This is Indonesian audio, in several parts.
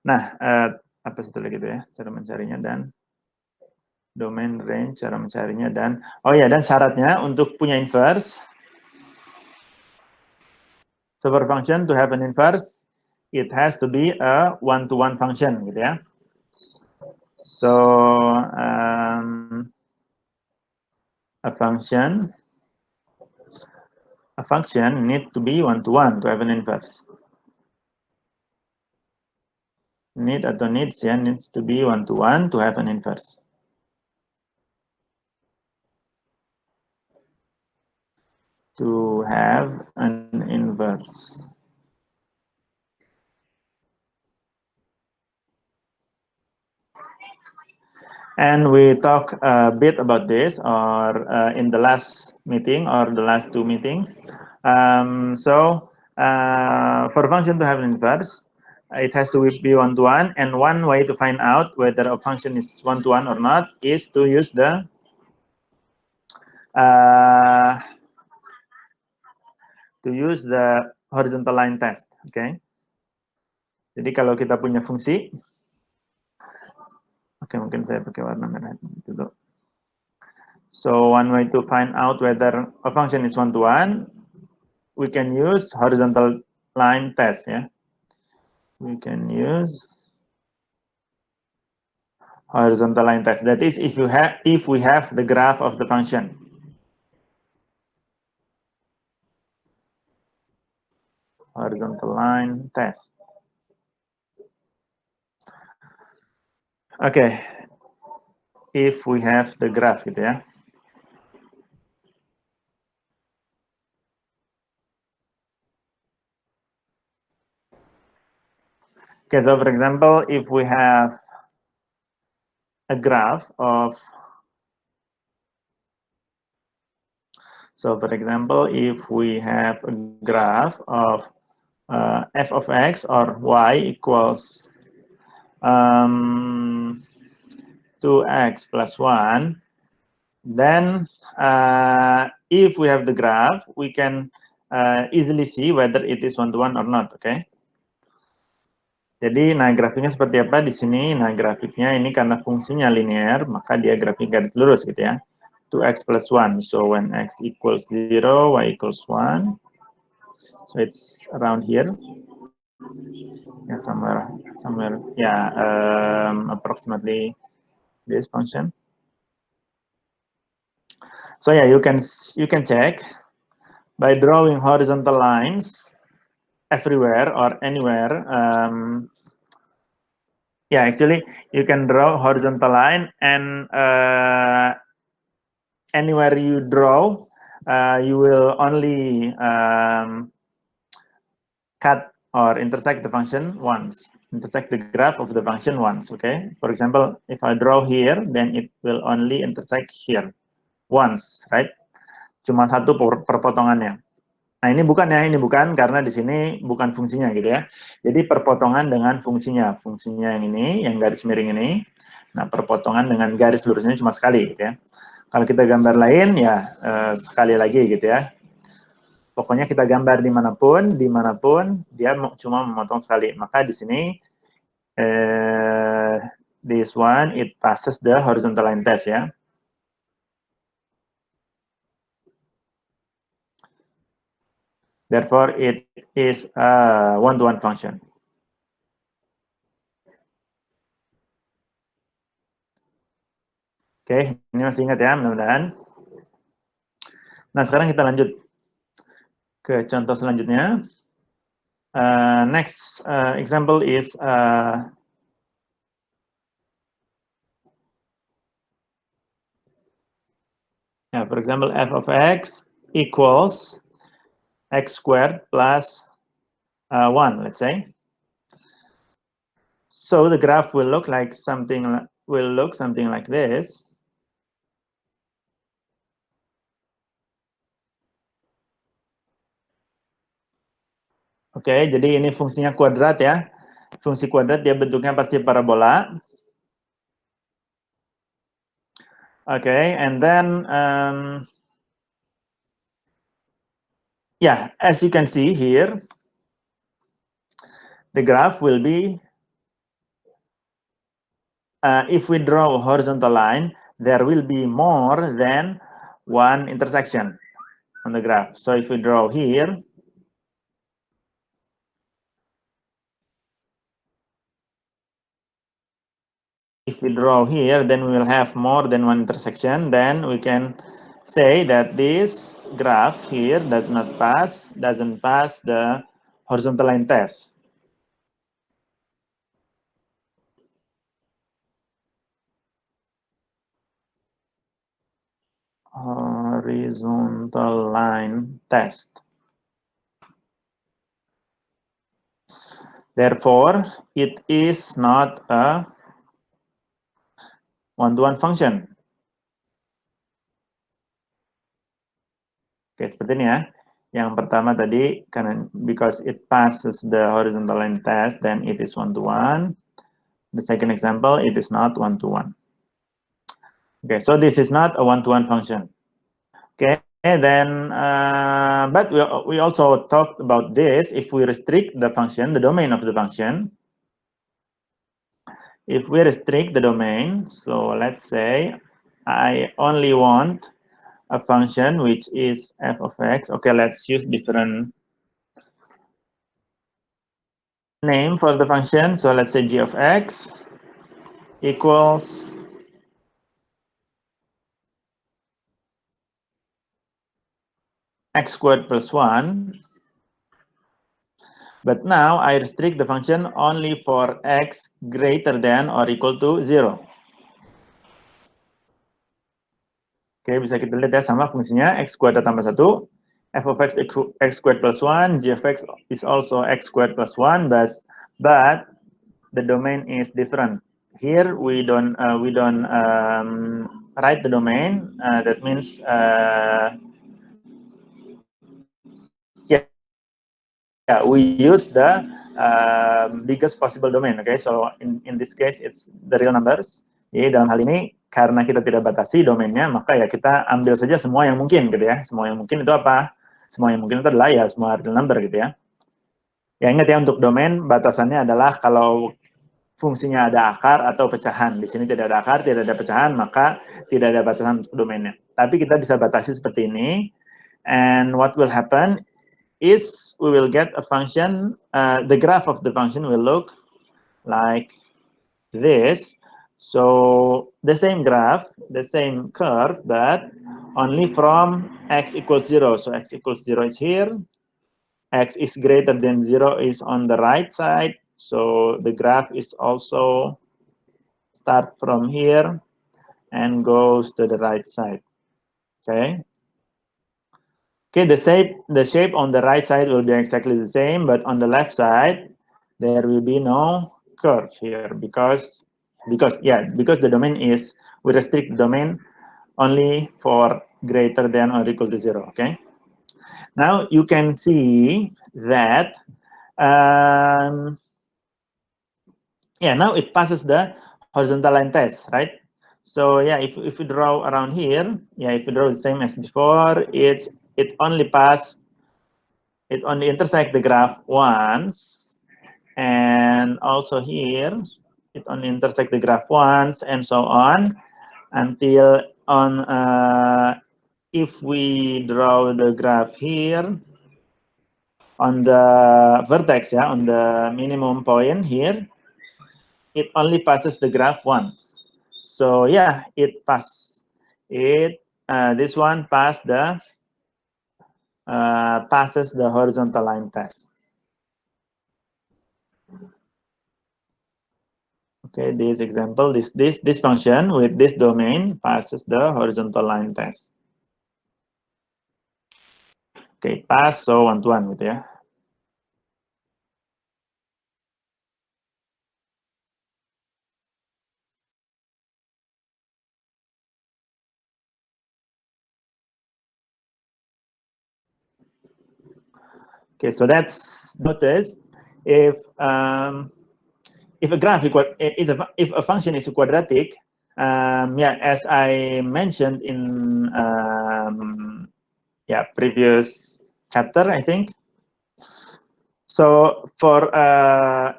Nah, apa setelah gitu ya, cara mencarinya dan domain range, cara mencarinya dan oh ya, dan syaratnya untuk punya inverse. So for function to have an inverse, it has to be a one-to-one function gitu ya. So a function need to be one-to-one to have an inverse. Need atau needs ya, needs to be one-to-one to have an inverse. To have an inverse. And we talk a bit about this or in the last meeting or the last two meetings. For function to have an inverse, it has to be one-to-one, and one way to find out whether a function is one-to-one or not is to use the horizontal line test. Okay. Jadi kalau kita punya fungsi, oke, mungkin saya pakai warna merah dulu. So one way to find out whether a function is one-to-one, we can use horizontal line test, yeah. We can use horizontal line test. That is, if we have the graph of the function. Horizontal line test. Okay, if we have the graph gitu ya. Okay, so for example, if we have a graph of, so for example, if we have a graph of f of x or y equals 2x plus 1, then if we have the graph, we can easily see whether it is one-to-one or not, okay? Jadi, nah grafiknya seperti apa di sini? Nah, grafiknya ini karena fungsinya linear, maka dia grafik garis lurus gitu ya. 2x plus 1, so when x equals 0, y equals 1, so it's around here. Yeah, somewhere, yeah, approximately this function. So yeah, you can check by drawing horizontal lines everywhere or anywhere. Yeah, actually, you can draw horizontal line, and anywhere you draw, you will only cut or intersect the function once, intersect the graph of the function once, okay? For example, if I draw here, then it will only intersect here once, right? Cuma satu perpotongannya. Nah, ini bukan ya, ini bukan karena di sini bukan fungsinya gitu ya. Jadi perpotongan dengan fungsinya yang ini, yang garis miring ini. Nah, perpotongan dengan garis lurusnya cuma sekali gitu ya. Kalau kita gambar lain ya sekali lagi gitu ya. Pokoknya kita gambar dimanapun dia cuma memotong sekali. Maka di sini this one it passes the horizontal line test ya. Therefore it is a one-to-one function. Oke, ini masih ingat ya mudah-mudahan. Nah, sekarang kita lanjut ke contoh selanjutnya. Next example is for example, f of x equals x squared plus 1, let's say. So the graph will look like something like this. Oke, jadi ini fungsinya kuadrat ya. Fungsi kuadrat dia bentuknya pasti parabola. Okay, and then as you can see here, the graph will be if we draw a horizontal line, there will be more than one intersection on the graph. So if we draw here, then we will have more than one intersection. Then we can say that this graph here doesn't pass the horizontal line test. Horizontal line test. Therefore, it is not a one-to-one function. Oke, seperti ini ya. Yang pertama tadi, karena because it passes the horizontal line test, then it is one-to-one. The second example, it is not one-to-one. Okay, so this is not a one-to-one function. Okay, then, but we also talked about this. If we restrict the function, the domain of the function, if we restrict the domain, so let's say I only want a function which is f of x. Okay, let's use different name for the function. So let's say g of x equals x squared plus 1. But now I restrict the function only for x greater than or equal to 0. Oke, bisa kita lihat ya, sama fungsinya x squared tambah 1, f of x squared plus 1, g of x is also x squared plus 1, but the domain is different. Here we don't write the domain. That means yeah, we use the biggest possible domain. Okay, so in this case it's the real numbers. Jadi dalam hal ini karena kita tidak batasi domainnya, maka ya kita ambil saja semua yang mungkin gitu ya. Semua yang mungkin itu apa? Semua yang mungkin itu adalah ya semua real number gitu ya. Ya ingat ya, untuk domain batasannya adalah kalau fungsinya ada akar atau pecahan. Di sini tidak ada akar, tidak ada pecahan, maka tidak ada batasan untuk domainnya. Tapi kita bisa batasi seperti ini. And what will happen is we will get a function, the graph of the function will look like this. So the same graph, the same curve, but only from x equals 0. So x equals 0 is here. X is greater than 0 is on the right side. So the graph is also start from here and goes to the right side. Okay. Okay, the shape on the right side will be exactly the same, but on the left side there will be no curve here because the domain is, we restrict the domain only for greater than or equal to 0. Okay. Now you can see that yeah, now it passes the horizontal line test, right? So yeah, if we draw around here, yeah, if we draw the same as before, it only intersect the graph once, and also here it only intersect the graph once, and so on until on if we draw the graph here on the vertex, yeah, on the minimum point here, it only passes the graph once. So yeah, it pass it. This one passes the horizontal line test. Okay, this example, this function with this domain passes the horizontal line test. Okay, pass, so one-to-one gitu ya. Okay, so that's notice if a graph if a function is quadratic, yeah, as I mentioned in yeah, previous chapter, I think. So for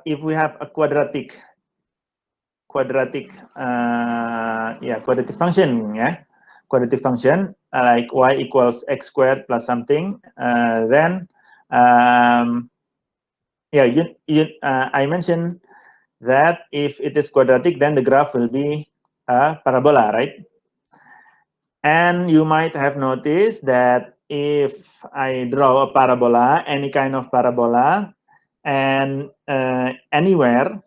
if we have a quadratic quadratic quadratic function, yeah, quadratic function like y equals x squared plus something, then I mentioned that if it is quadratic, then the graph will be a parabola, right? And you might have noticed that if I draw a parabola, any kind of parabola, and anywhere,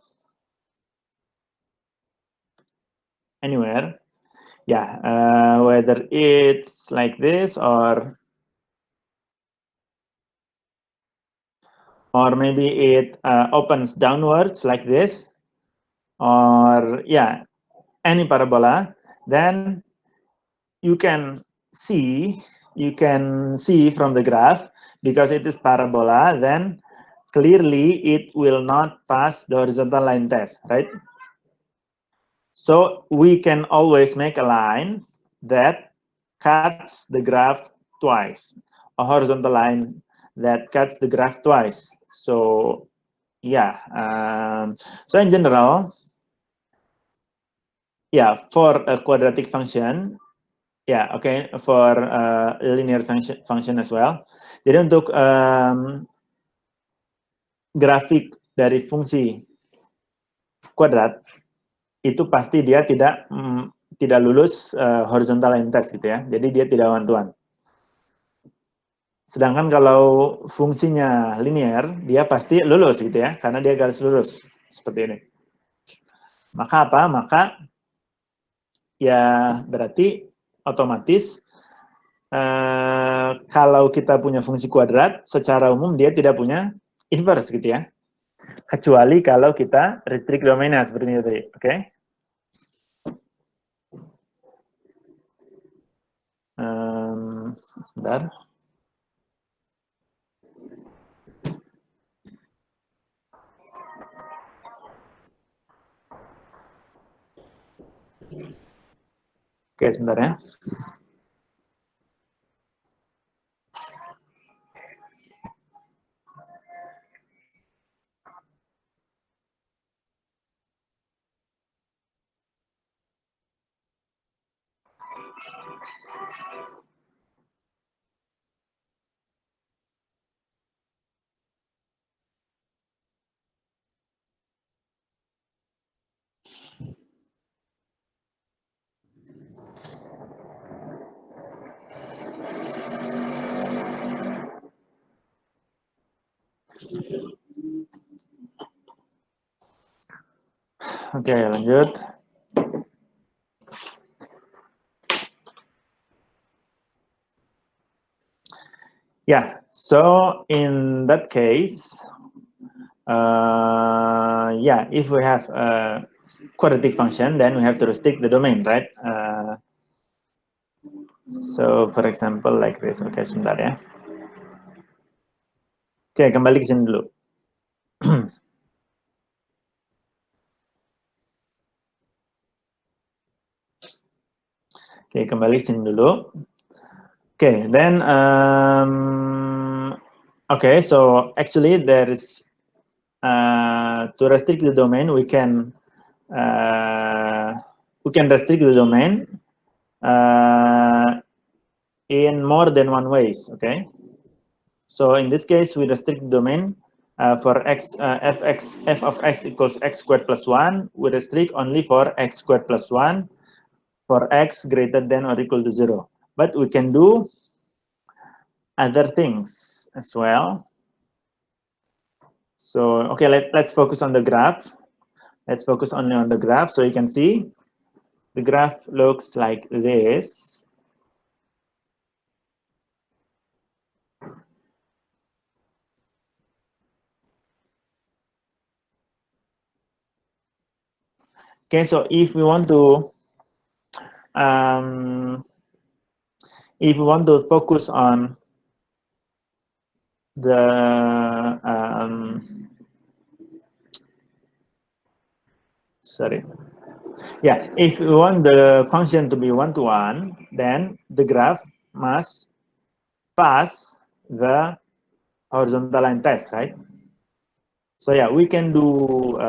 yeah, whether it's like this or maybe it opens downwards like this, or yeah, any parabola, then you can see from the graph, because it is parabola, then clearly it will not pass the horizontal line test, right? So we can always make a line that cuts the graph twice, a horizontal line that cuts the graph twice. So yeah, so in general, yeah, for a quadratic function, ya, oke, for linear function as well. Jadi untuk grafik dari fungsi kuadrat itu pasti dia tidak lulus horizontal line test gitu ya. Jadi dia tidak one to one. Sedangkan kalau fungsinya linear, dia pasti lulus gitu ya, karena dia garis lurus seperti ini. Maka apa? Maka ya berarti otomatis kalau kita punya fungsi kuadrat, secara umum dia tidak punya inverse gitu ya. Kecuali kalau kita restrict domainnya seperti itu tadi, oke? Sebentar. Oke, sebentar ya. Oke, lanjut. Yeah, so in that case, if we have a quadratic function, then we have to restrict the domain, right? So for example, like this. Oke, sebentar ya. Oke, kembali ke sini dulu. Oke, kembali sini dulu. Okay, then okay, so actually there is to restrict the domain, we can restrict the domain in more than one ways. Okay, so in this case we restrict the domain for x f of x equals x squared plus 1. We restrict only for x squared plus 1 for x greater than or equal to 0. But we can do other things as well. So, okay, let's focus on the graph. Let's focus only on the graph. So you can see the graph looks like this. Okay, so if we want to focus on the if we want the function to be one-to-one, then the graph must pass the horizontal line test, right? So yeah, we can do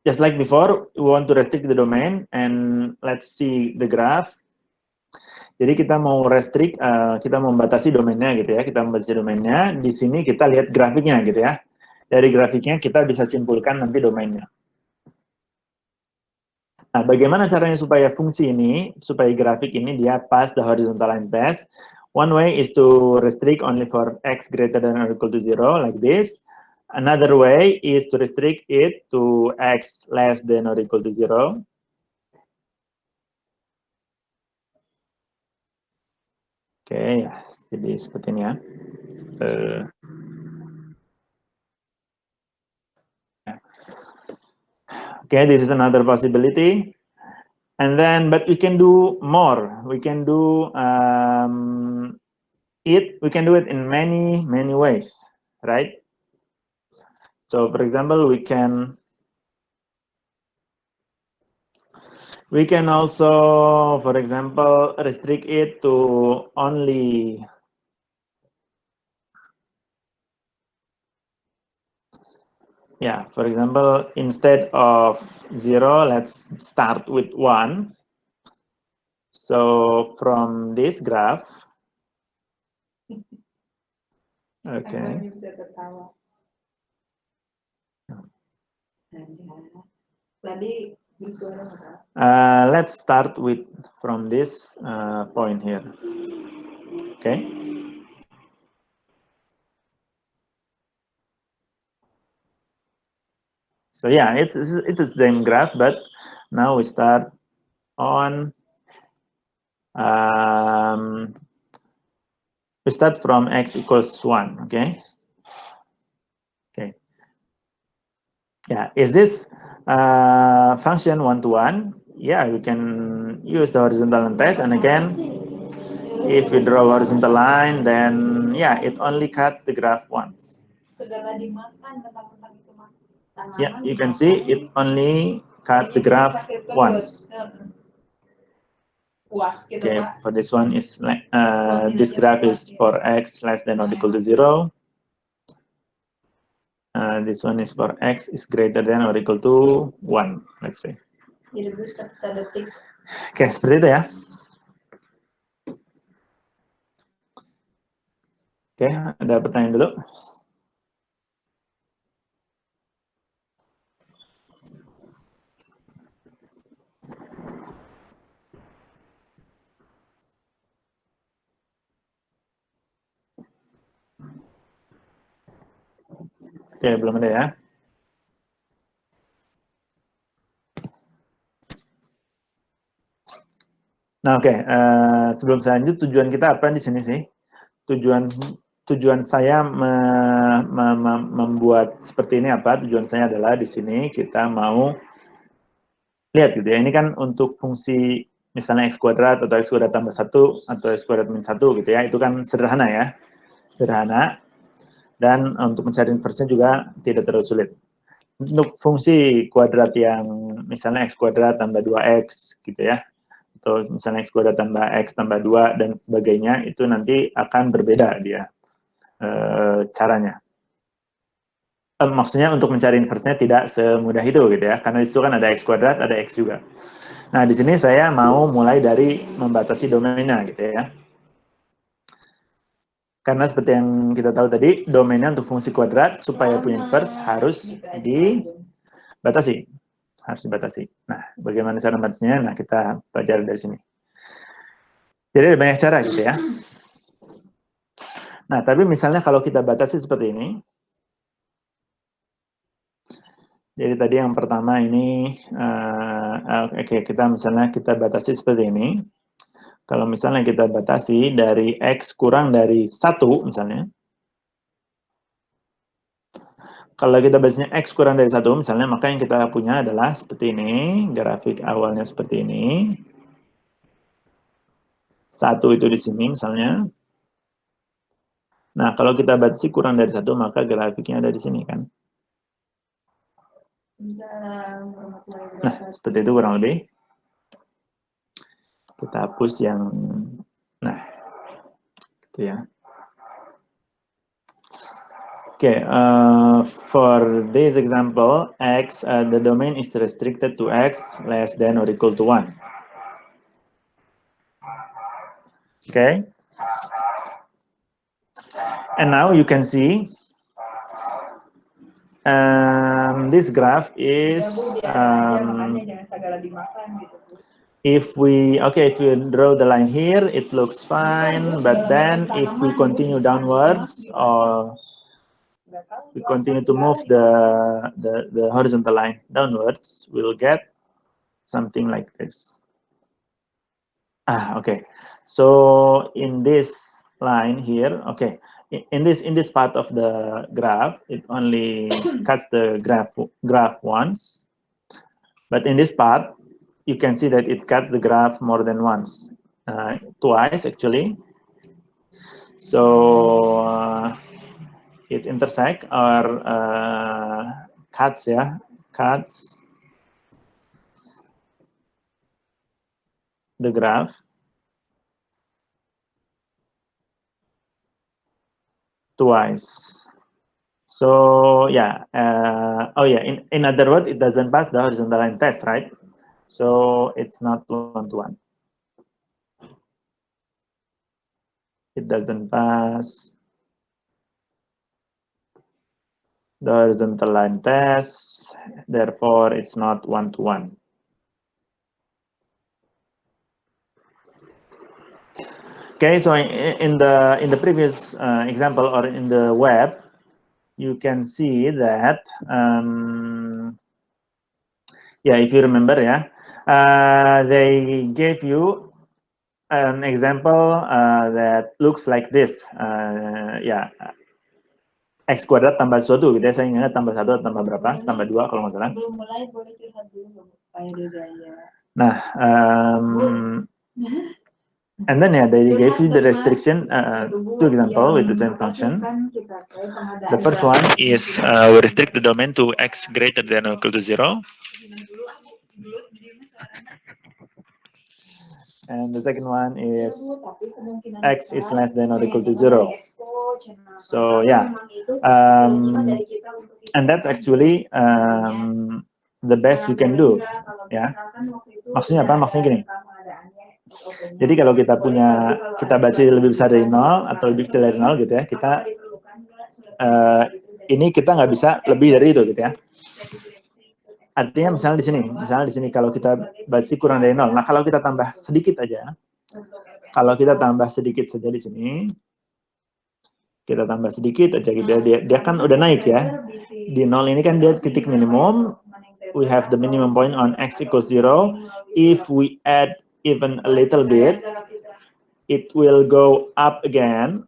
just like before, we want to restrict the domain, and let's see the graph. Jadi kita mau restrict, kita membatasi domainnya gitu ya, kita membatasi domainnya, di sini kita lihat grafiknya gitu ya. Dari grafiknya kita bisa simpulkan nanti domainnya. Nah, bagaimana caranya supaya fungsi ini, supaya grafik ini dia pass the horizontal line test? One way is to restrict only for x greater than or equal to 0, like this. Another way is to restrict it to x less than or equal to 0. Oke, ya, jadi seperti ini ya. Okay, this is another possibility. And then, but we can do more. We can do we can do it in many ways, right? So, for example, we can also, for example, restrict it to only for example, instead of 0, let's start with 1. So from this graph, okay. Let's start with from this point here. Okay. So yeah, it's the same graph, but now we start on we start from x equals 1. Okay. Okay. Yeah, is this function one-to-one? Yeah, we can use the horizontal line test, and again, if we draw a horizontal line, then yeah, it only cuts the graph once. Yeah, you can see it only cuts the graph once. Okay, for this one is like this graph is for x less than or equal to 0. This one is for x is greater than or equal to 1, let's say. Oke, seperti itu ya. Oke, ada pertanyaan dulu? Oke, belum ada ya. Nah, oke. Sebelum saya lanjut, tujuan kita apa di sini sih? Tujuan saya membuat seperti ini apa? Tujuan saya adalah di sini kita mau lihat gitu ya. Ini kan untuk fungsi misalnya x kuadrat atau x kuadrat tambah 1 atau x kuadrat min 1 gitu ya. Itu kan sederhana ya. Sederhana. Dan untuk mencari inversenya juga tidak terlalu sulit. Untuk fungsi kuadrat yang misalnya x kuadrat tambah 2x gitu ya. Atau misalnya x kuadrat tambah x tambah 2 dan sebagainya, itu nanti akan berbeda dia caranya. Maksudnya untuk mencari inverse-nya tidak semudah itu gitu ya, karena di situ kan ada x kuadrat, ada x juga. Nah, di sini saya mau mulai dari membatasi domainnya gitu ya. Karena seperti yang kita tahu tadi, domainnya untuk fungsi kuadrat supaya punya inverse harus dibatasi. Harus dibatasi. Nah, bagaimana cara membatasinya? Nah, kita pelajari dari sini. Jadi ada banyak cara gitu ya. Nah, tapi misalnya kalau kita batasi seperti ini, jadi tadi yang pertama ini, oke, kita misalnya kita batasi seperti ini. Kalau misalnya kita batasi dari X kurang dari 1 misalnya, kalau kita batasinya X kurang dari 1 misalnya, maka yang kita punya adalah seperti ini, grafik awalnya seperti ini. 1 itu di sini misalnya. Nah, kalau kita batasi kurang dari 1, maka grafiknya ada di sini kan. Nah, seperti itu kurang lebih. Kita hapus yang, nah, itu ya. Okay, for this example, x, the domain is restricted to x less than or equal to 1. Okay. And now you can see this graph is if we draw the line here, it looks fine, but then if we continue downwards or we continue to move the horizontal line downwards, we'll get something like this. Okay. So in this line here, okay, in this part of the graph, it only cuts the graph once, but in this part, you can see that it cuts the graph more than once, twice actually. So it intersect or cuts the graph twice. So yeah, in other words, it doesn't pass the horizontal line test, right? So it's not one-to-one. It doesn't pass the horizontal line test, therefore it's not one-to-one. Okay, so in the previous example or in the web, you can see that if you remember, they gave you an example that looks like this. X kuadrat tambah sesuatu gitu ya, saya ingat tambah 1 atau tambah berapa, tambah 2 kalau nggak salah. Nah, and then they gave you the restriction, two example with the same function. The first one is we restrict the domain to x greater than or equal to 0. And the second one is x is less than or equal to 0. So yeah, and that's actually the best you can do. Ya, maksudnya apa? Maksudnya gini. Jadi kalau kita baca lebih besar dari 0 atau lebih kecil dari 0 gitu ya, ini kita nggak bisa lebih dari itu gitu ya. Artinya misalnya di sini kalau kita baca kurang dari 0, nah kalau kita tambah sedikit aja, saja di sini, kita tambah sedikit aja gitu ya, dia kan udah naik ya. Di 0 ini kan dia titik minimum, we have the minimum point on x equals 0. If we add even a little bit, it will go up again.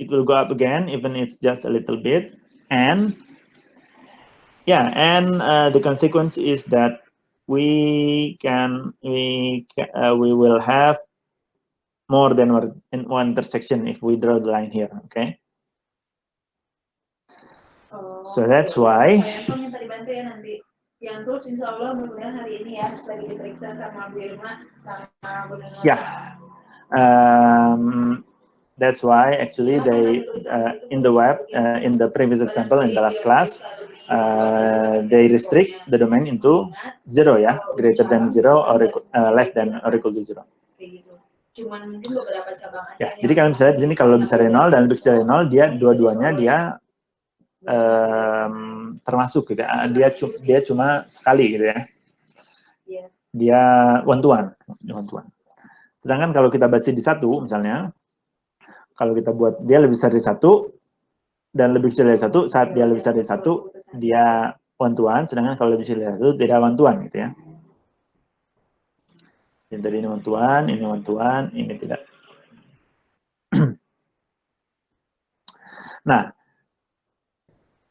Even it's just a little bit. And the consequence is that we will have more than one intersection if we draw the line here. Okay. So that's why. That's why actually they in the web in the previous example in the last class they restrict the domain into 0 ya, greater than 0 or less than or equal to 0. Ya, jadi kalian bisa lihat di sini kalau lebih besar dari 0 dan lebih kecil dari 0, dia dua-duanya dia termasuk gitu ya. Dia cuma sekali gitu ya. Dia one to one. Sedangkan kalau kita baca di 1 misalnya, kalau kita buat dia lebih besar dari 1 dan lebih kecil dari 1, saat dia lebih besar dari 1, dia one to one, sedangkan kalau lebih kecil dari 1 tidak one to one gitu ya. Yang tadi ini one to one, ini tidak. Nah,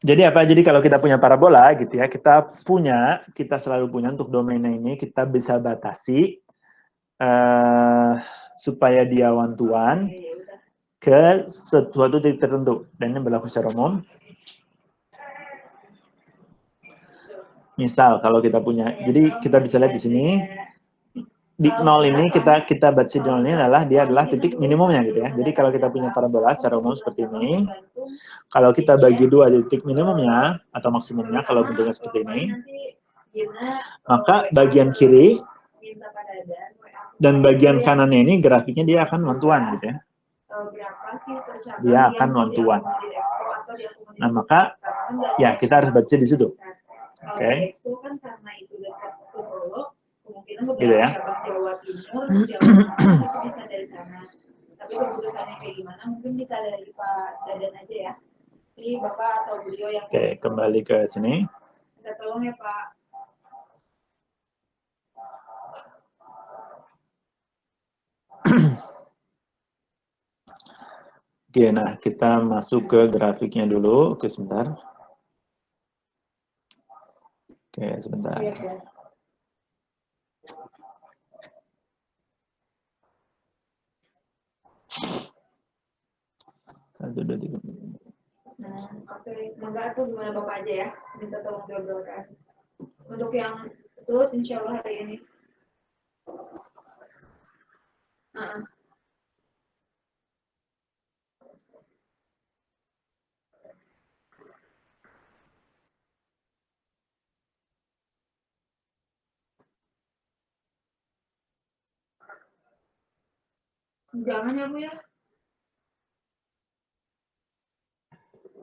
jadi apa? Jadi kalau kita punya parabola gitu ya, kita selalu punya untuk domainnya ini, kita bisa batasi supaya dia one to one ke suatu titik tertentu, dan ini berlaku secara umum. Misal kalau kita punya, jadi kita bisa lihat di sini di 0 ini kita baca di 0 ini dia adalah titik minimumnya gitu ya. Jadi kalau kita punya parabola secara umum seperti ini, Kalau kita bagi dua titik minimumnya atau maksimumnya, kalau bentuknya seperti ini, maka bagian kiri dan bagian kanannya ini grafiknya dia akan one-to-one gitu ya. Dia akan one-to-one. Nah, maka ya kita harus baca di situ. Oke. Gitu ya. Tapi keputusannya kayak gimana mungkin bisa dari Pak Dadan aja ya. Jadi Bapak atau beliau yang Oke, kembali ke sini. Minta tolong ya Pak. Oke, nah kita masuk ke grafiknya dulu. Oke, sebentar. Oke, sebentar. Satu, dua, tiga. Oke, semoga itu gimana Bapak aja ya. Minta tolong diobrolkan. Untuk yang terus insya Allah hari ini. Jangan ya Bu ya.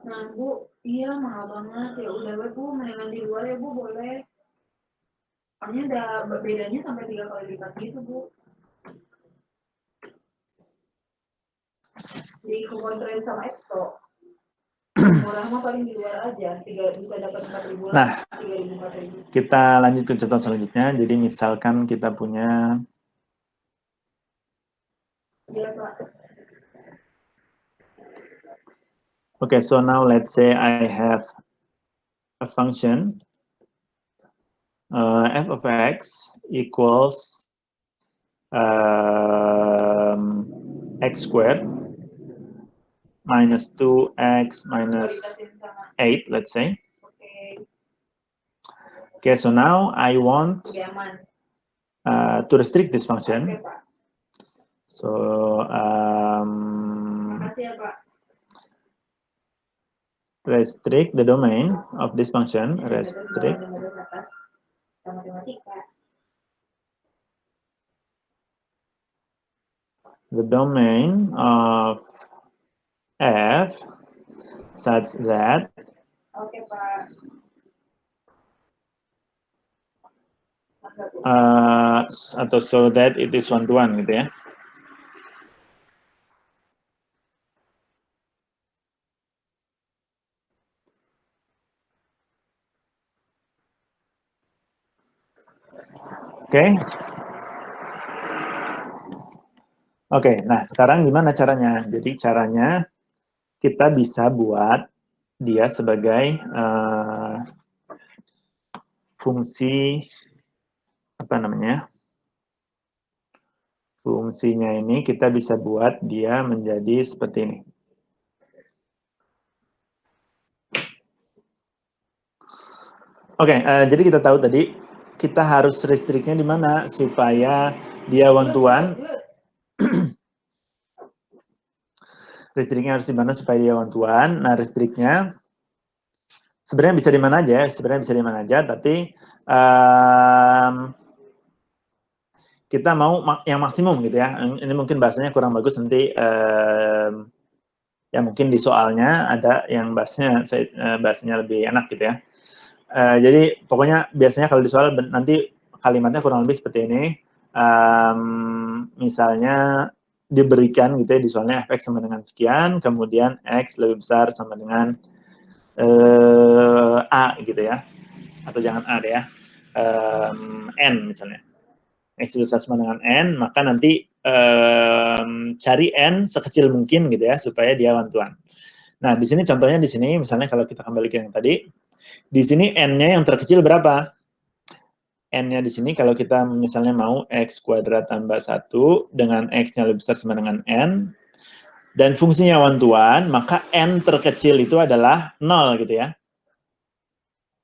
Nah Bu, iya mahal banget ya udah Bu, mendingan di luar ya Bu boleh. Soalnya ada bedanya sampai 3 kali lipat gitu Bu. Di Kumontrain sama Expo. Murah mah paling di luar aja, bisa dapat 4.000. Nah, 3.000 4.000. Kita lanjut ke contoh selanjutnya. Jadi misalkan kita punya Okay, so now let's say I have a function f of x equals x squared minus 2x minus 8, let's say. Okay, so now I want to restrict this function. So, restrict the domain of this function, restrict the domain of f such that atau so that it is one-to-one gitu ya. Oke, nah sekarang gimana caranya? Jadi caranya kita bisa buat dia sebagai fungsi apa namanya? Fungsinya ini kita bisa buat dia menjadi seperti ini. Oke, jadi kita tahu tadi kita harus restriknya di mana supaya dia one-to-one. Restriknya harus di mana supaya dia one-to-one. Nah, restriknya sebenarnya bisa di mana aja, tapi kita mau yang maksimum gitu ya. Ini mungkin bahasanya kurang bagus, nanti ya mungkin di soalnya ada yang bahasanya lebih enak gitu ya. Jadi pokoknya biasanya kalau di soal nanti kalimatnya kurang lebih seperti ini. Misalnya diberikan gitu ya di soalnya fx sama dengan sekian, kemudian x lebih besar sama dengan a gitu ya, atau jangan a deh ya, n misalnya. X lebih besar sama dengan n, maka nanti cari n sekecil mungkin gitu ya, supaya dia one-to-one. Nah, di sini contohnya di sini, misalnya kalau kita kembali ke yang tadi, di sini n-nya yang terkecil berapa? N-nya di sini kalau kita misalnya mau x kuadrat tambah 1 dengan x-nya lebih besar sama dengan n, dan fungsinya one-to-one, maka n terkecil itu adalah 0 gitu ya.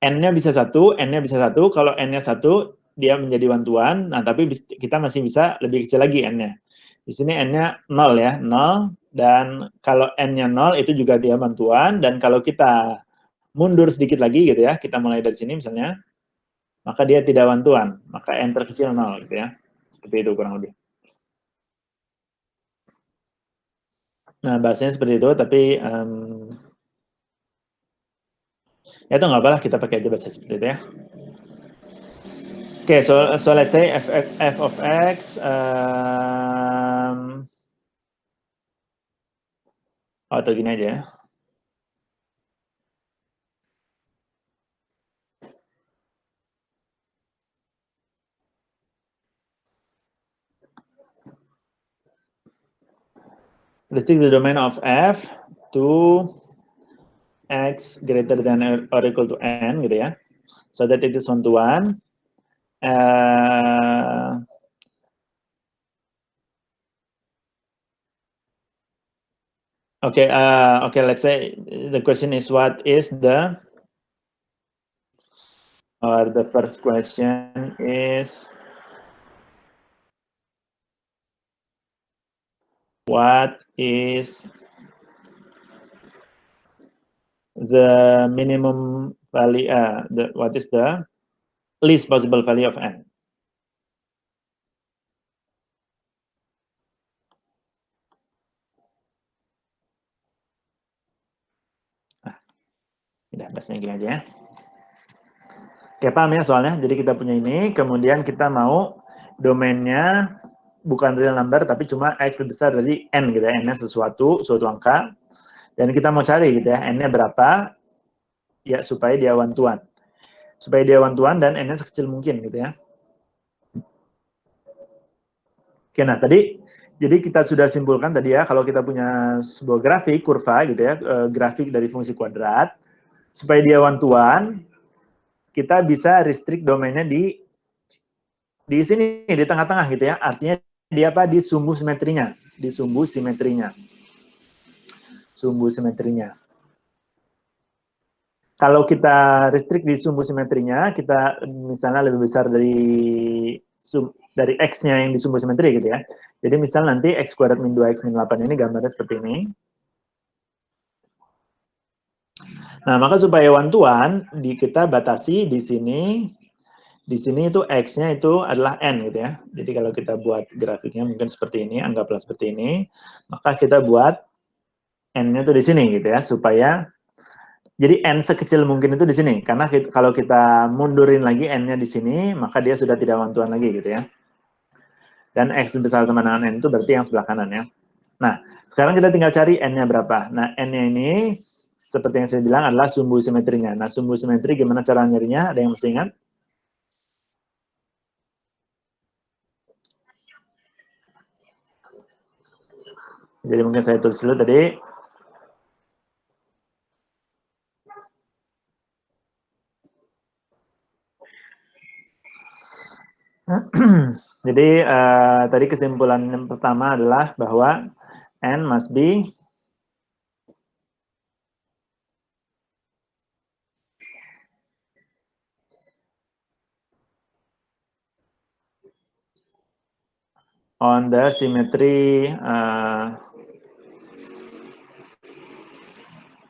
N-nya bisa 1, N-nya bisa 1, kalau N-nya 1, dia menjadi one-to-one, nah tapi kita masih bisa lebih kecil lagi N-nya. Di sini N-nya 0 ya, 0, Dan kalau n-nya 0 itu juga dia bantuan, dan kalau kita mundur sedikit lagi gitu ya, kita mulai dari sini misalnya, maka dia tidak bantuan, maka n terkecil 0 gitu ya. Seperti itu kurang lebih. Nah, bahasanya seperti itu, tapi ya itu nggak apa-apa, kita pakai aja bahasa seperti itu ya. Okay, so let's say f of x, atau gini aja ya. Restrict the domain of f to x greater than or equal to n gitu ya. So that it is 1 to 1. Okay, let's say the question is what is the, or the first question is what is the minimum value, what is the least possible value of n? Udah, bahasanya gini aja ya. Oke, paham ya soalnya? Jadi kita punya ini, kemudian kita mau domainnya bukan real number, tapi cuma x lebih besar dari n gitu ya. N-nya suatu angka. Dan kita mau cari gitu ya, n-nya berapa, ya supaya dia one-to-one. Supaya dia one-to-one dan n-nya sekecil mungkin gitu ya. Oke, nah tadi, jadi kita sudah simpulkan tadi ya, kalau kita punya sebuah grafik, kurva gitu ya, grafik dari fungsi kuadrat, supaya dia one-to-one, kita bisa restrict domainnya di sini, di tengah-tengah gitu ya. Artinya dia apa? Di sumbu simetrinya. Di sumbu simetrinya. Sumbu simetrinya. Kalau kita restrict di sumbu simetrinya, kita misalnya lebih besar dari x-nya yang di sumbu simetri gitu ya. Jadi misal nanti x kuadrat min 2x min 8 ini gambarnya seperti ini. Nah, maka supaya one-to-one, kita batasi di sini itu x-nya itu adalah n gitu ya. Jadi kalau kita buat grafiknya mungkin seperti ini, anggaplah seperti ini, maka kita buat n-nya itu di sini gitu ya, supaya jadi n sekecil mungkin itu di sini, karena kalau kita mundurin lagi n-nya di sini, maka dia sudah tidak one-to-one lagi gitu ya. Dan x besar sama dengan n itu berarti yang sebelah kanan ya. Nah, sekarang kita tinggal cari n-nya berapa. Nah, n-nya ini seperti yang saya bilang adalah sumbu simetrinya. Nah, sumbu simetri gimana cara nyarinya? Ada yang mesti ingat? Jadi mungkin saya tulis dulu tadi. Jadi tadi kesimpulan yang pertama adalah bahwa n must be on the symmetry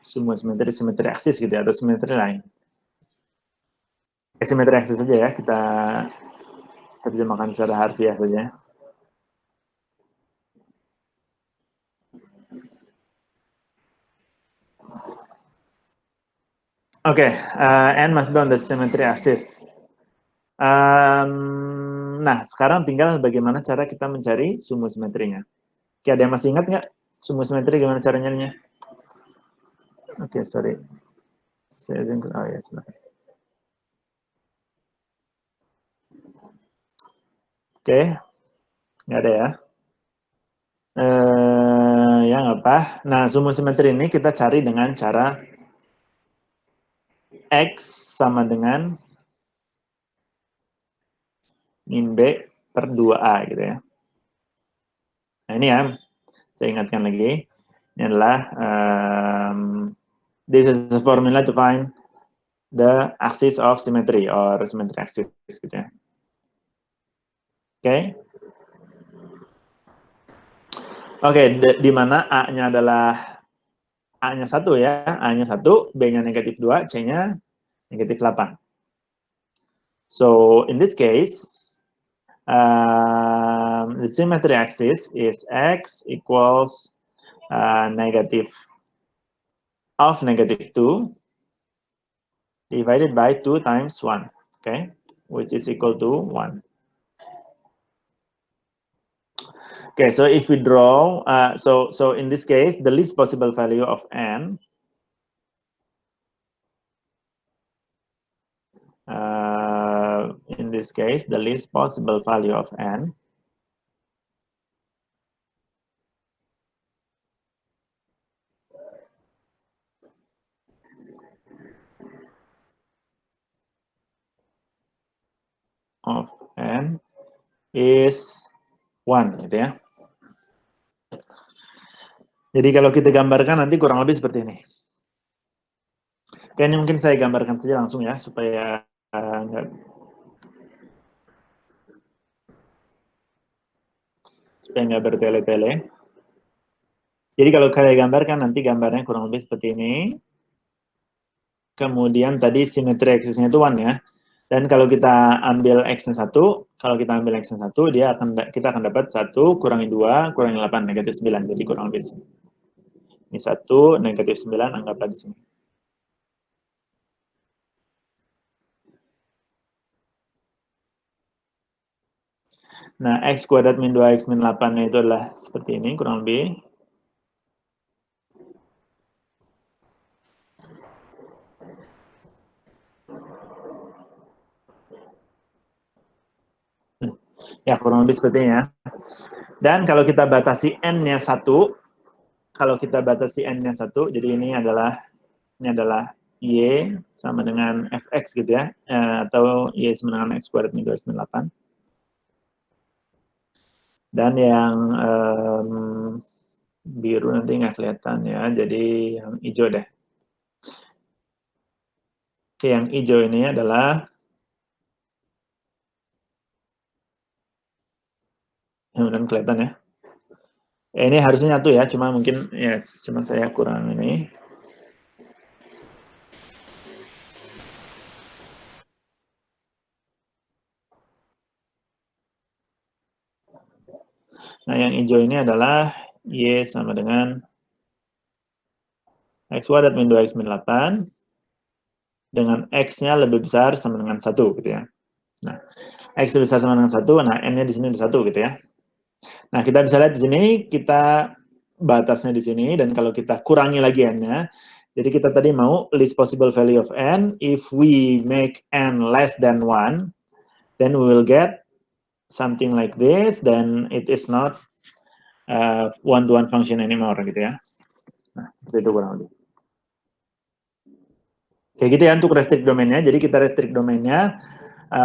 semua simetri aksis gitu ya, atau simetri lain. Simetri aksis saja ya, kita terjemahkan secara harfiah saja. Oke, n must be on the symmetry axis. Nah, sekarang tinggal bagaimana cara kita mencari sumbu simetrinya. Oke, ada yang masih ingat nggak sumbu simetri gimana cara nyarinya? Oke, sorry. Oh ya, silakan. Oke, nggak ada ya. Ya nggak apa. Nah, sumbu simetri ini kita cari dengan cara X sama dengan min B per 2A gitu ya. Nah, ini ya, saya ingatkan lagi. Ini adalah, this is the formula to find the axis of symmetry or symmetry axis gitu ya. Oke. Oke, di mana A-nya adalah A-nya 1 ya, A-nya 1, B-nya negatif 2, C-nya negatif 8. So, in this case, the symmetry axis is X equals negative of negative 2 divided by 2 times 1, okay, which is equal to 1. Okay, so if we draw, so in this case, the least possible value of n, in this case, the least possible value of n of n is 1, gitu ya. Jadi kalau kita gambarkan nanti kurang lebih seperti ini. Oke, ini mungkin saya gambarkan saja langsung ya, supaya nggak bertele-tele. Jadi kalau kalian gambarkan nanti gambarnya kurang lebih seperti ini. Kemudian tadi simetri aksisnya itu 1 ya. Dan kalau kita ambil X-nya 1, kalau kita ambil X-nya 1, kita akan dapat 1 kurangi 2 kurangi 8, negatif 9. Jadi kurang lebih di sini. Ini 1, negatif 9, anggaplah di sini. Nah, X kuadrat min 2X min 8-nya itu adalah seperti ini, kurang lebih. Ya, kurang lebih seperti ini ya. Dan kalau kita batasi N-nya 1, kalau kita batasi N-nya 1, jadi ini adalah Y sama dengan Fx gitu ya, atau Y sama dengan X kuadrat min 2X min 8. Dan yang biru nanti nggak kelihatan ya, jadi yang hijau deh. Oke, yang hijau ini adalah, mudah-mudahan kelihatan ya. Ini harusnya nyatu ya, cuma mungkin ya, cuma saya kurang ini. Nah, yang hijau ini adalah Y sama dengan X kuadrat min 2X min 8 dengan X-nya lebih besar sama dengan 1 gitu ya. Nah, X lebih besar sama dengan 1, nah N-nya di sini ada 1 gitu ya. Nah, kita bisa lihat di sini, kita batasnya di sini, dan kalau kita kurangi lagi N-nya, jadi kita tadi mau least possible value of N, if we make N less than 1, then we will get something like this, then it is not one-to-one function anymore, gitu ya. Nah, seperti itu kurang lebih. Kayak gitu ya untuk restrict domainnya. Jadi kita restrict domainnya,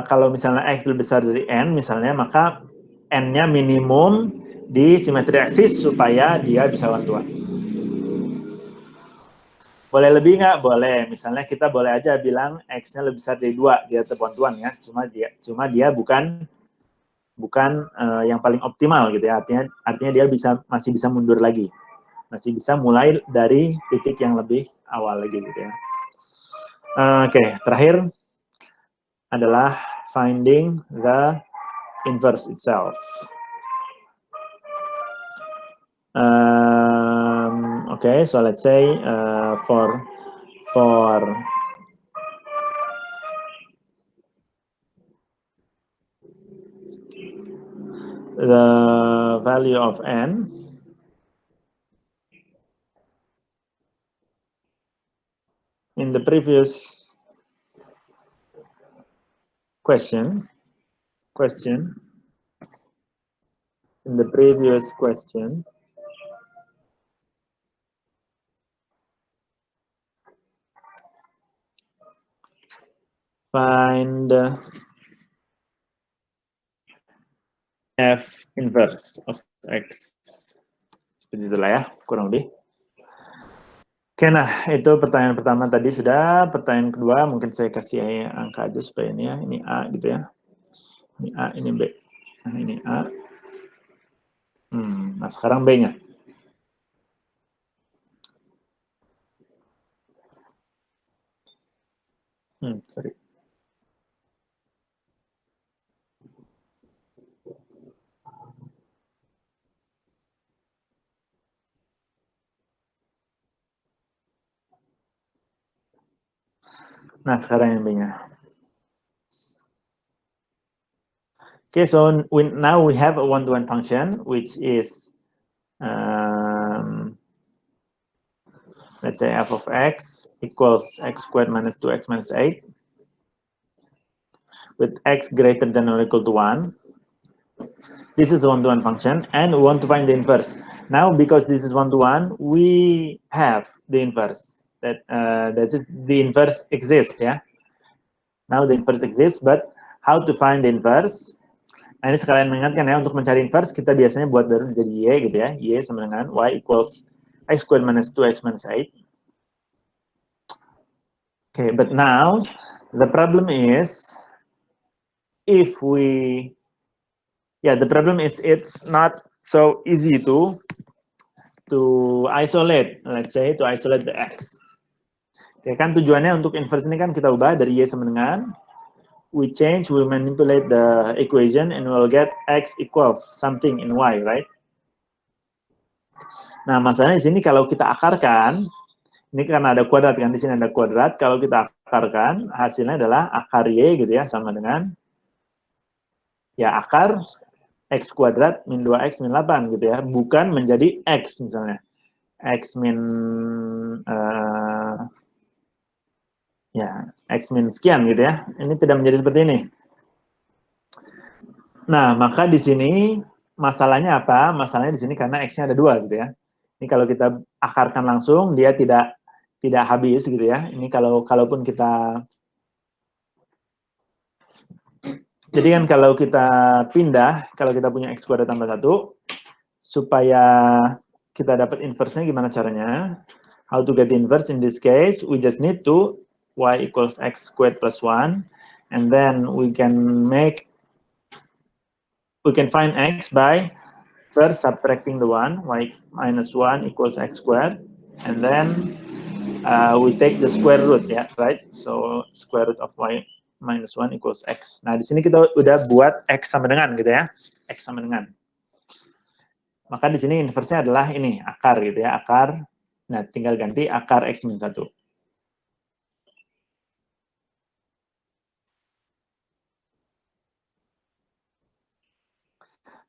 kalau misalnya X lebih besar dari N, misalnya, maka N-nya minimum di simetri aksis supaya dia bisa one-to-one. Boleh lebih nggak? Boleh. Misalnya kita boleh aja bilang X-nya lebih besar dari 2, dia tetap one-to-one ya. Cuma dia bukan yang paling optimal gitu ya. Artinya dia masih bisa mundur lagi. Masih bisa mulai dari titik yang lebih awal lagi gitu ya. Oke, terakhir adalah finding the inverse itself. Okay, so let's say for the value of N, in the previous question, in the previous question, find F inverse of X. Seperti itulah ya, kurang lebih. Oke, nah itu pertanyaan pertama tadi sudah. Pertanyaan kedua mungkin saya kasih angka aja supaya ini ya, ini A gitu ya. Ini A, ini B. Nah, ini A. Nah, sekarang B-nya. Sorry. Nah, sekarang yang B-nya. Okay, so now we have a one-to-one function, which is, let's say f of x equals x squared minus 2x minus 8, with x greater than or equal to 1. This is a one-to-one function, and we want to find the inverse. Now, because this is one-to-one, we have the inverse. That's it. The inverse exists, yeah? Now the inverse exists, but how to find the inverse? Nah, ini sekalian mengingatkan ya, untuk mencari inverse, kita biasanya buat dari jadi y gitu ya. Y sama dengan y equals x squared minus 2x minus 8. Okay, but now, the problem is, if we, the problem is it's not so easy to isolate, let's say, to isolate the x. Oke, kan tujuannya untuk inverse ini kan kita ubah dari y sama dengan, we manipulate the equation, and we'll get x equals something in y, right? Nah, masalahnya di sini kalau kita akarkan, ini karena ada kuadrat kan, di sini ada kuadrat, kalau kita akarkan, hasilnya adalah akar y gitu ya, sama dengan, ya akar x kuadrat min 2x min 8 gitu ya, bukan menjadi x misalnya. X min, x min sekian gitu ya. Ini tidak menjadi seperti ini. Nah, maka di sini masalahnya apa? Masalahnya di sini karena x-nya ada 2 gitu ya. Ini kalau kita akarkan langsung, dia tidak habis gitu ya. Ini kalaupun kita, jadi kan kalau kita pindah, kalau kita punya x kuadrat tambah 1, supaya kita dapat inverse-nya gimana caranya? How to get the inverse in this case? We just need to y equals x squared plus 1, and then we can find x by first subtracting the 1, y minus 1 equals x squared, and then we take the square root, ya, right? So square root of y minus 1 equals x. Nah, di sini kita udah buat x sama dengan gitu ya, x sama dengan. Maka di sini inverse-nya adalah ini, akar gitu ya, akar. Nah, tinggal ganti akar x min 1.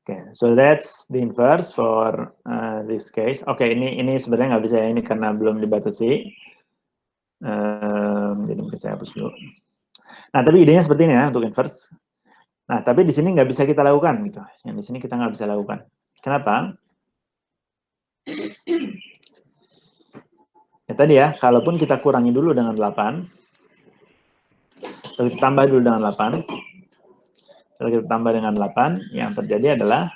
Okay, so that's the inverse for this case. Oke, ini sebenarnya nggak bisa ya, ini karena belum dibatasi. Jadi mungkin saya hapus dulu. Nah, tapi idenya seperti ini ya untuk inverse. Nah, tapi di sini nggak bisa kita lakukan gitu. Yang di sini kita nggak bisa lakukan. Kenapa? Ya tadi ya, kalaupun kita kurangi dulu dengan 8, atau kita tambah dulu dengan 8, setelah kita tambah dengan 8, yang terjadi adalah,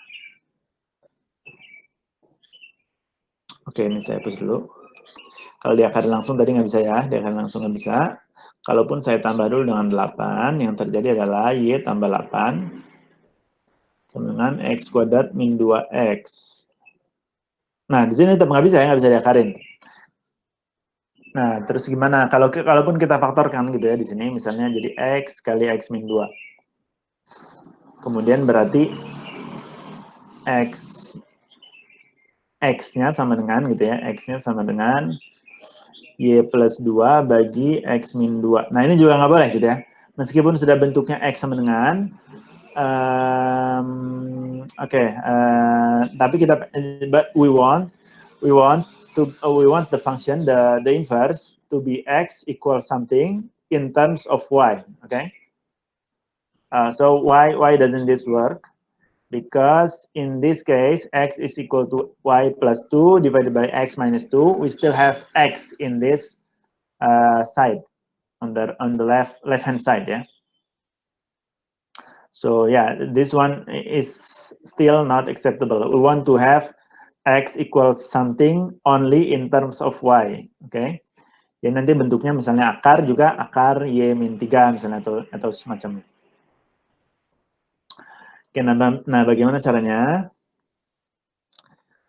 oke, ini saya hapus dulu. Kalau diakari langsung tadi nggak bisa ya, diakari langsung nggak bisa. Kalaupun saya tambah dulu dengan 8, yang terjadi adalah y tambah 8 sama dengan x kuadrat min 2x. Nah, di sini tetap nggak bisa ya, nggak bisa diakarin. Nah, terus gimana? Kalaupun kita faktorkan gitu ya di sini, misalnya jadi x kali x min 2. Kemudian berarti x-nya sama dengan gitu ya, x-nya sama dengan y plus 2 bagi x min 2. Nah, ini juga nggak boleh gitu ya. Meskipun sudah bentuknya x sama dengan, tapi kita, but we want the function, the inverse to be x equals something in terms of y, okay? So why doesn't this work? Because in this case, x is equal to y plus 2 divided by x minus 2. We still have x in this side, on the left-hand side, yeah? So yeah, this one is still not acceptable. We want to have x equals something only in terms of y, okay? Ya nanti bentuknya misalnya akar juga akar y min 3 misalnya, atau semacamnya. Oke, nah bagaimana caranya?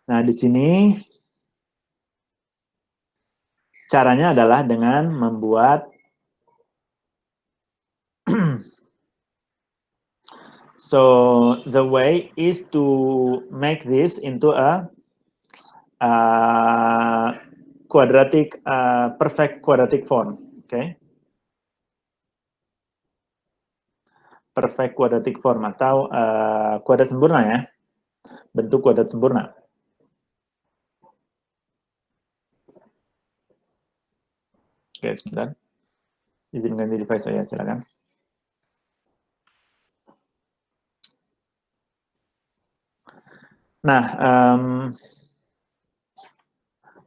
Nah, di sini caranya adalah dengan membuat so the way is to make this into a quadratic perfect quadratic form, okay? Perfect quadratic form atau kuadrat sempurna ya, bentuk kuadrat sempurna. Oke, sebentar. Izin ganti device saya, silakan. Nah,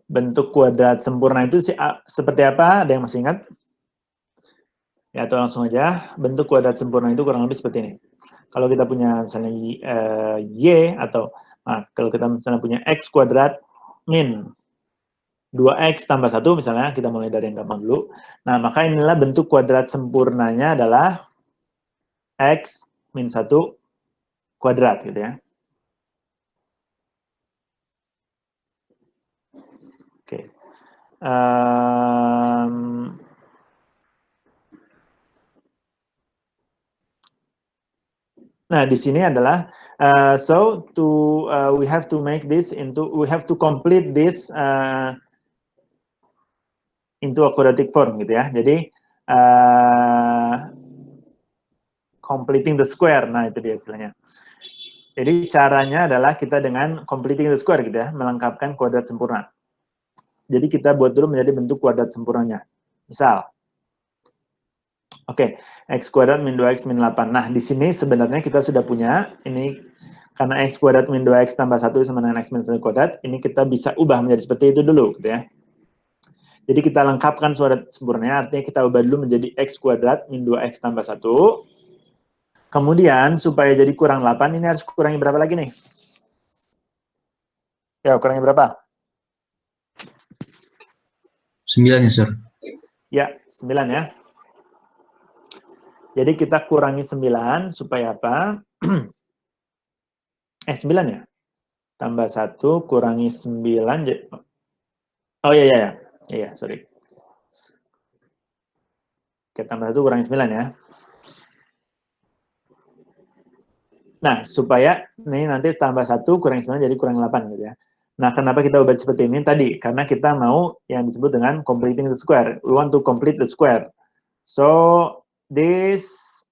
bentuk kuadrat sempurna itu seperti apa? Ada yang masih ingat? Ya, atau langsung aja. Bentuk kuadrat sempurna itu kurang lebih seperti ini. Kalau kita punya misalnya Y, atau kalau kita misalnya punya X kuadrat min 2X tambah 1, misalnya, kita mulai dari yang gampang dulu. Nah, maka inilah bentuk kuadrat sempurnanya adalah X min 1 kuadrat, gitu ya. Oke. Nah, di sini adalah so we have to make this we have to complete this into a quadratic form, gitu ya. Jadi completing the square, nah itu dia istilahnya. Jadi caranya adalah kita dengan completing the square, gitu ya, melengkapkan kuadrat sempurna. Jadi kita buat dulu menjadi bentuk kuadrat sempurnanya. Misal, oke, X kuadrat min 2X min 8. Nah, di sini sebenarnya kita sudah punya, ini karena X kuadrat min 2X tambah 1 sama dengan X min 1 kuadrat, ini kita bisa ubah menjadi seperti itu dulu, gitu ya. Jadi kita lengkapkan kuadrat sempurnanya, artinya kita ubah dulu menjadi X kuadrat min 2X tambah 1. Kemudian, supaya jadi kurang 8, ini harus kurangi berapa lagi nih? Ya, kurangi berapa? 9 ya, Sir. Ya, 9 ya. Jadi kita kurangi 9 supaya apa? 9 ya? Tambah 1 kurangi 9. Oh iya, iya, iya. Iya, sorry. Oke, tambah 1 kurangi 9 ya. Nah, supaya ini nanti tambah 1 kurangi 9 jadi kurang 8 gitu ya. Nah, kenapa kita ubah seperti ini tadi? Karena kita mau yang disebut dengan completing the square. We want to complete the square. So, this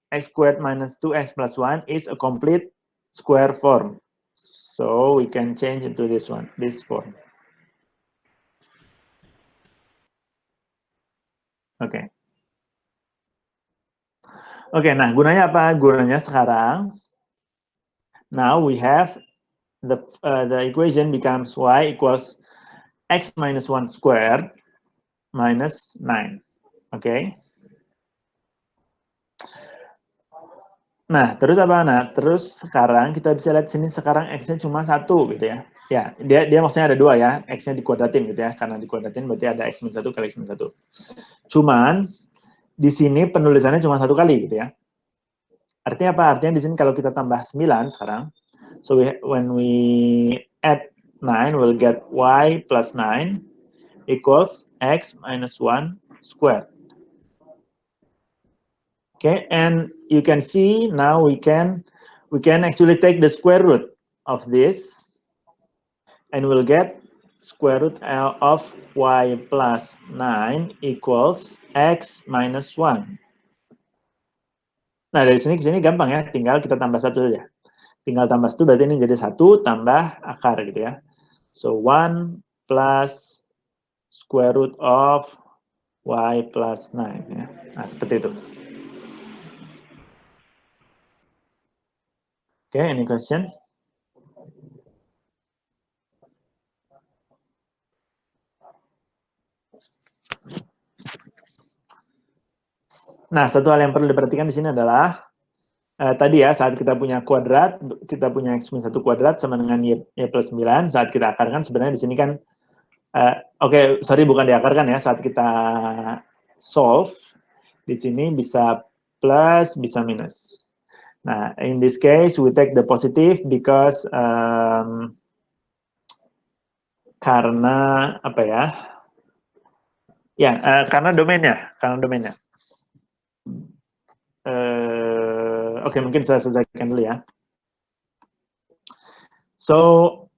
x squared minus 2x plus 1 is a complete square form. So, we can change into this one, this form. Oke. Oke, nah gunanya apa? Gunanya sekarang, now we have the equation becomes y equals x minus 1 squared minus 9. Oke. Nah, terus apa? Nah, terus sekarang kita bisa lihat sini sekarang x-nya cuma 1 gitu ya. Ya, dia maksudnya ada 2 ya, x-nya dikuadratin gitu ya. Karena dikuadratin berarti ada x min 1 kali x min 1. Cuman di sini penulisannya cuma 1 kali gitu ya. Artinya apa? Artinya di sini kalau kita tambah 9 sekarang, so when we add 9, we'll get y plus 9 equals x minus 1 squared. Okay, and you can see now we can actually take the square root of this, and we'll get square root of y plus 9 equals x minus 1. Nah, dari sini ke sini gampang ya, tinggal kita tambah 1 saja. Tinggal tambah 1 berarti ini jadi 1 tambah akar gitu ya. So 1 plus square root of y plus 9 ya. Nah, seperti itu. Okay, any question? Nah, satu hal yang perlu diperhatikan di sini adalah tadi ya, saat kita punya kuadrat, kita punya x min 1 kuadrat sama dengan y plus 9, saat kita akarkan sebenarnya di sini kan, oke, sorry bukan diakarkan ya, saat kita solve, di sini bisa plus, bisa minus. Nah, in this case, we take the positive because Karena apa ya? Ya, karena domainnya. Oke, mungkin saya selesaikan dulu ya. So,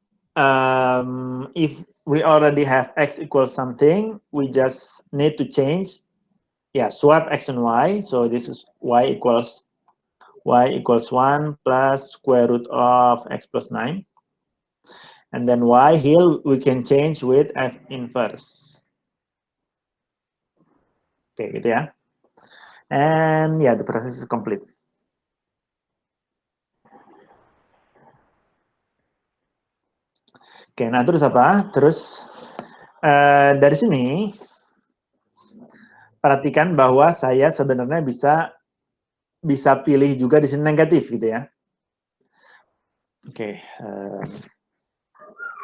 if we already have x equals something, we just need to change, swap x and y. So this is y equals 1 plus square root of x plus 9. And then y here we can change with f inverse. Oke, gitu ya. And the process is complete. Oke, nah terus apa? Terus dari sini perhatikan bahwa saya sebenarnya bisa pilih juga di sini negatif gitu ya. Oke,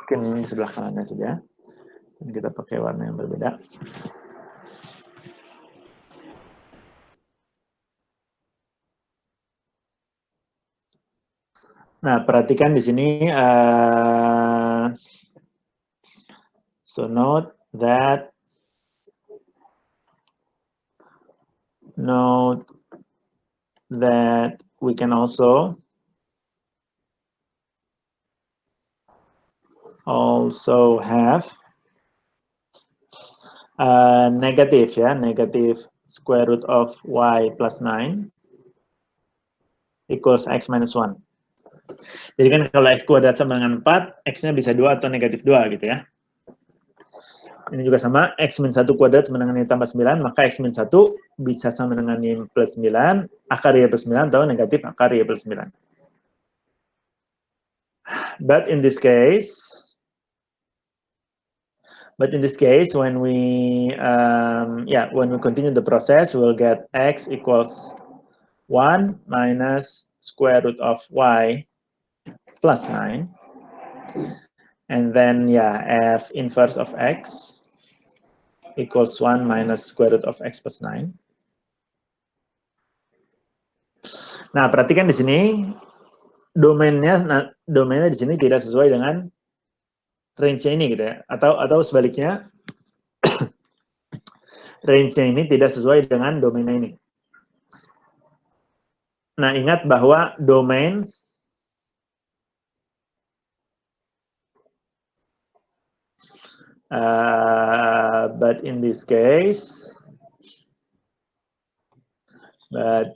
mungkin di sebelah kanannya saja. Dan kita pakai warna yang berbeda. Nah, perhatikan di sini. So note that we can also have negative square root of y plus 9 equals x minus 1. Jadi kan kalau x kuadrat sama dengan 4, x-nya bisa 2 atau negatif 2 gitu ya. Ini juga sama, x min 1 kuadrat sama dengan y tambah 9, maka x min 1 bisa sama dengan y plus 9, akar y plus 9, atau negatif akar y plus 9. But in this case, when we continue the process, we'll get x equals 1 minus square root of y plus 9. And then, f inverse of x equals 1 minus square root of x plus 9. Nah, perhatikan di sini, domainnya di sini tidak sesuai dengan range-nya ini gitu ya. Atau sebaliknya, range-nya ini tidak sesuai dengan domainnya ini. Nah, ingat bahwa domain but in this case, the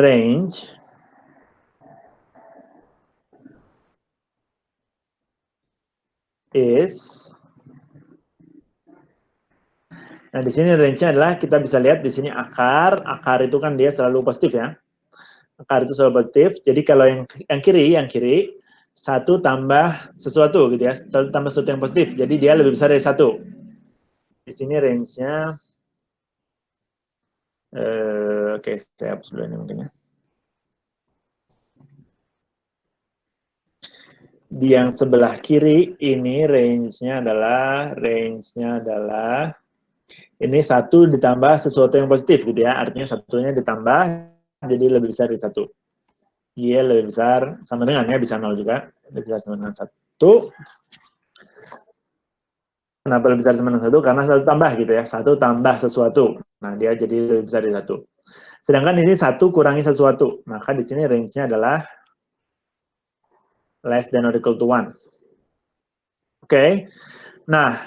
range is, nah di sini range-nya adalah kita bisa lihat di sini akar itu kan dia selalu positif ya. Akar itu selalu positif. Jadi kalau yang kiri 1 tambah sesuatu gitu ya, tambah sesuatu yang positif. Jadi dia lebih besar dari 1. Di sini range-nya oke, saya hapus dulu ini mungkin ya. Di yang sebelah kiri ini range-nya adalah ini 1 ditambah sesuatu yang positif gitu ya. Artinya satunya ditambah jadi lebih besar dari 1. Iya lebih besar sama dengan ya, bisa 0 juga. Lebih besar sama dengan 1. Kenapa lebih besar sama dengan 1? Karena 1 tambah gitu ya. 1 tambah sesuatu. Nah, dia jadi lebih besar dari 1. Sedangkan ini 1 kurangi sesuatu. Maka di sini range-nya adalah less than or equal to 1. Oke. Nah,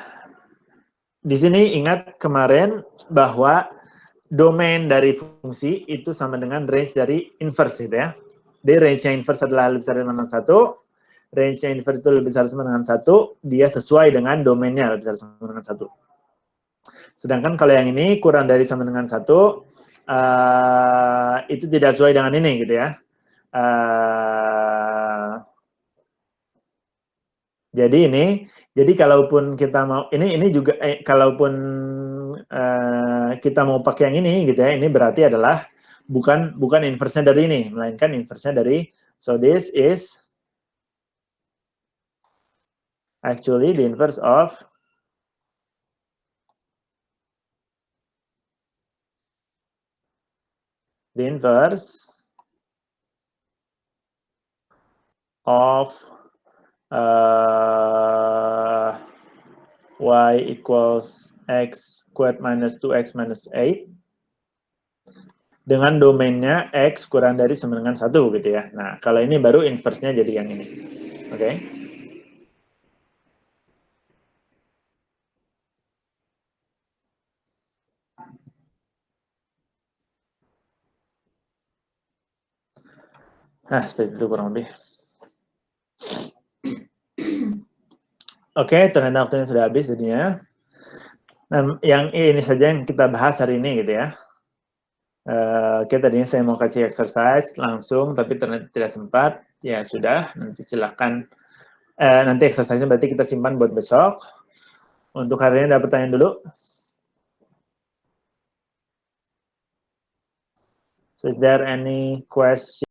di sini ingat kemarin bahwa domain dari fungsi itu sama dengan range dari inverse gitu ya. Jadi range-nya inverse adalah lebih besar dengan 1. Range-nya inverse itu lebih besar sama dengan 1. Dia sesuai dengan domainnya lebih besar sama dengan 1. Sedangkan kalau yang ini kurang dari sama dengan 1, itu tidak sesuai dengan ini gitu ya. Jadi kalaupun kita mau ini juga kalaupun kita mau pakai yang ini gitu ya, ini berarti adalah bukan inverse-nya dari ini, melainkan inverse-nya dari, so this is actually the inverse of of y equals x squared minus 2x minus 8 dengan domainnya x kurang dari sama dengan 1 gitu ya. Nah, kalau ini baru inverse-nya jadi yang ini. Oke. Okay? Nah, seperti itu kurang lebih. Oke, ternyata waktunya sudah habis jadinya. Nah, yang ini saja yang kita bahas hari ini gitu ya. Oke, tadinya saya mau kasih exercise langsung, tapi ternyata tidak sempat. Ya sudah, nanti silahkan. Nanti exercise-nya berarti kita simpan buat besok. Untuk hari ini ada pertanyaan dulu. So, is there any question?